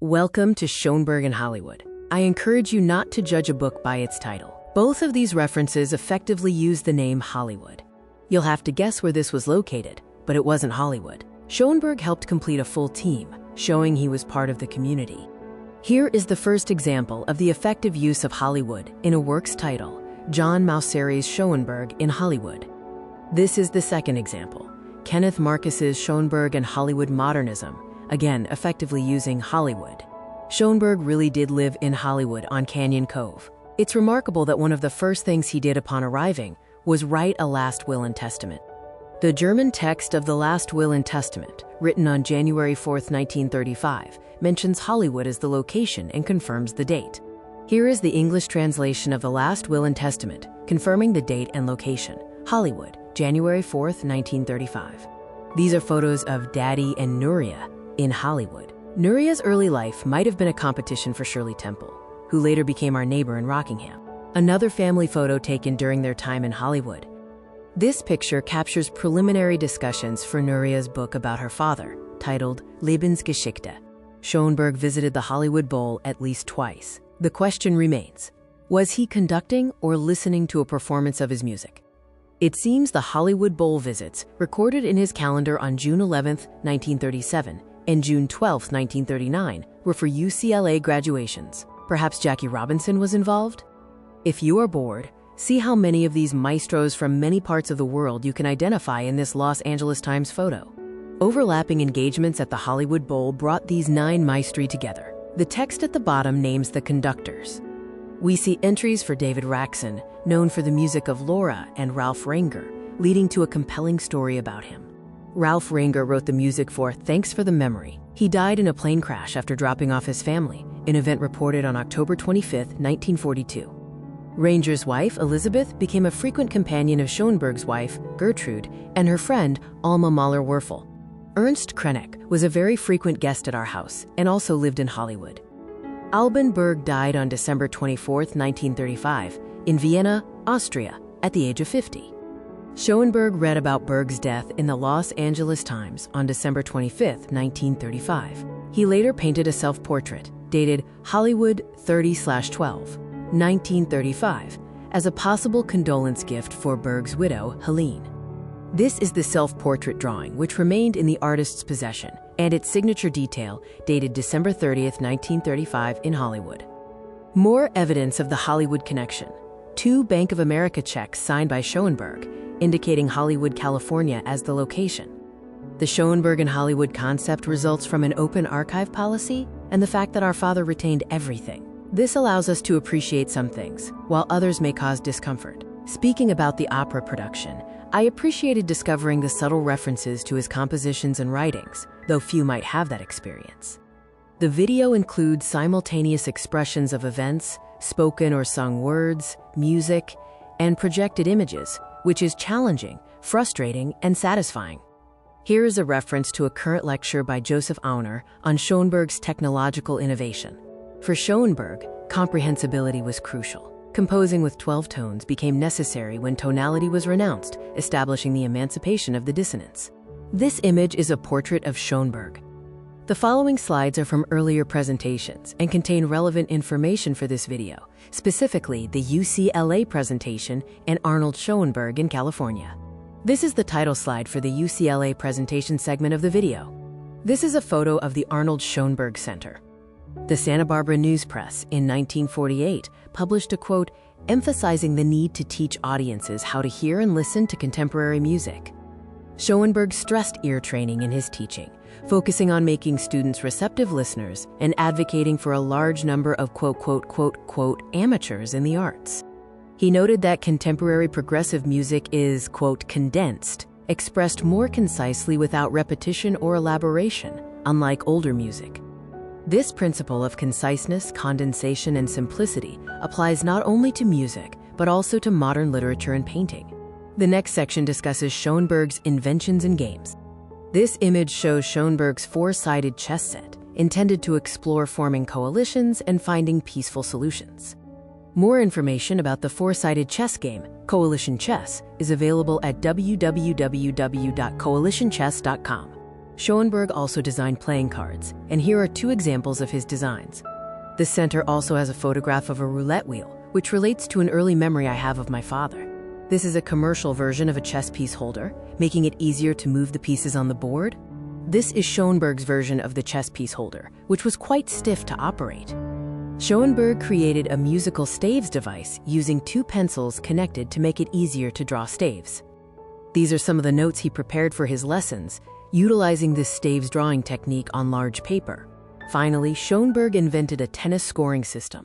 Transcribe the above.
Welcome to Schoenberg in Hollywood. I encourage you not to judge a book by its title. Both of these references effectively use the name Hollywood. You'll have to guess where this was located, but it wasn't Hollywood. Schoenberg helped complete a full team, showing he was part of the community. Here is the first example of the effective use of Hollywood in a work's title, John Mauceri's Schoenberg in Hollywood. This is the second example, Kenneth Marcus's Schoenberg and Hollywood Modernism, again effectively using Hollywood. Schoenberg really did live in Hollywood on Canyon Cove. It's remarkable that one of the first things he did upon arriving was write a last will and testament. The German text of the Last Will and Testament, written on January 4, 1935, mentions Hollywood as the location and confirms the date. Here is the English translation of the Last Will and Testament, confirming the date and location. Hollywood, January 4, 1935. These are photos of Daddy and Nuria in Hollywood. Nuria's early life might have been a competition for Shirley Temple, who later became our neighbor in Rockingham. Another family photo taken during their time in Hollywood. This picture captures preliminary discussions for Nuria's book about her father, titled Lebensgeschichte. Schoenberg visited the Hollywood Bowl at least twice. The question remains, was he conducting or listening to a performance of his music? It seems the Hollywood Bowl visits, recorded in his calendar on June 11, 1937, and June 12, 1939, were for UCLA graduations. Perhaps Jackie Robinson was involved? If you are bored, see how many of these maestros from many parts of the world you can identify in this Los Angeles Times photo. Overlapping engagements at the Hollywood Bowl brought these 9 maestri together. The text at the bottom names the conductors. We see entries for David Raksin, known for the music of Laura, and Ralph Ranger, leading to a compelling story about him. Ralph Ranger wrote the music for Thanks for the Memory. He died in a plane crash after dropping off his family, an event reported on October 25, 1942. Ranger's wife, Elizabeth, became a frequent companion of Schoenberg's wife, Gertrude, and her friend, Alma Mahler-Werfel. Ernst Krenek was a very frequent guest at our house and also lived in Hollywood. Alban Berg died on December 24, 1935, in Vienna, Austria, at the age of 50. Schoenberg read about Berg's death in the Los Angeles Times on December 25, 1935. He later painted a self-portrait, dated Hollywood 30/12, 1935, as a possible condolence gift for Berg's widow, Helene. This is the self-portrait drawing, which remained in the artist's possession, and its signature detail, dated December 30, 1935, in Hollywood. More evidence of the Hollywood connection. 2 Bank of America checks signed by Schoenberg, indicating Hollywood, California as the location. The Schoenberg in Hollywood concept results from an open archive policy and the fact that our father retained everything. This allows us to appreciate some things, while others may cause discomfort. Speaking about the opera production, I appreciated discovering the subtle references to his compositions and writings, though few might have that experience. The video includes simultaneous expressions of events, spoken or sung words, music, and projected images, which is challenging, frustrating, and satisfying. Here is a reference to a current lecture by Joseph Auner on Schoenberg's technological innovation. For Schoenberg, comprehensibility was crucial. Composing with 12 tones became necessary when tonality was renounced, establishing the emancipation of the dissonance. This image is a portrait of Schoenberg. The following slides are from earlier presentations and contain relevant information for this video, specifically the UCLA presentation and Arnold Schoenberg in California. This is the title slide for the UCLA presentation segment of the video. This is a photo of the Arnold Schoenberg Center. The Santa Barbara News Press in 1948 published a quote emphasizing the need to teach audiences how to hear and listen to contemporary music. Schoenberg stressed ear training in his teaching, focusing on making students receptive listeners and advocating for a large number of quote, amateurs in the arts. He noted that contemporary progressive music is, quote, condensed, expressed more concisely without repetition or elaboration, unlike older music. This principle of conciseness, condensation, and simplicity applies not only to music, but also to modern literature and painting. The next section discusses Schoenberg's inventions and games. This image shows Schoenberg's 4-sided chess set, intended to explore forming coalitions and finding peaceful solutions. More information about the 4-sided chess game, Coalition Chess, is available at www.coalitionchess.com. Schoenberg also designed playing cards, and here are two examples of his designs. The center also has a photograph of a roulette wheel, which relates to an early memory I have of my father. This is a commercial version of a chess piece holder, making it easier to move the pieces on the board. This is Schoenberg's version of the chess piece holder, which was quite stiff to operate. Schoenberg created a musical staves device using two pencils connected to make it easier to draw staves. These are some of the notes he prepared for his lessons, utilizing this staves drawing technique on large paper. Finally, Schoenberg invented a tennis scoring system.